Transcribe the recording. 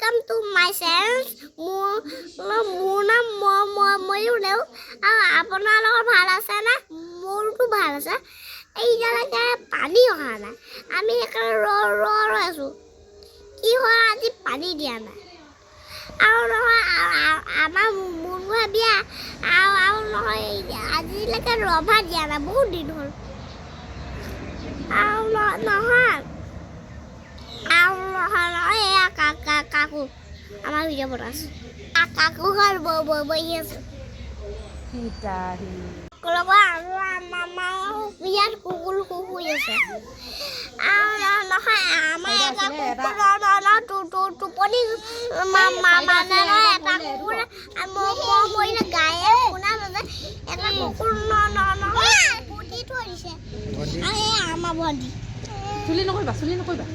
welcome to my channel. মোৰ নাম ময়ূৰেও আৰু আপোনালোকৰ ভাল আছে না মোৰটো ভাল আছে এইজালৈকে পানী অহা নাই আমি ৰৈ আছোঁ কি হয় আজি পানী দিয়া নাই আৰু নহয় আমাৰ মুনুৱা বিয়া আৰু নহয় আজিলৈকে ৰভা দিয়া নাই বহুত দিন হ'ল আৰু নহয় এয়া কাকু আমাৰ ভিডিঅ' বনাইছে কাকু ঘৰ বহি আছে ইয়াত কুকুৰ শুই আছে নহয় আমাৰ টোপনি মানে এটা কুকুৰ মৰিলে গায়ে শুনা নাযায় এটা কুকুৰ পুতি থৈ দিছে আৰু এই আমাৰ ভণ্টি চুলি নকৰিবা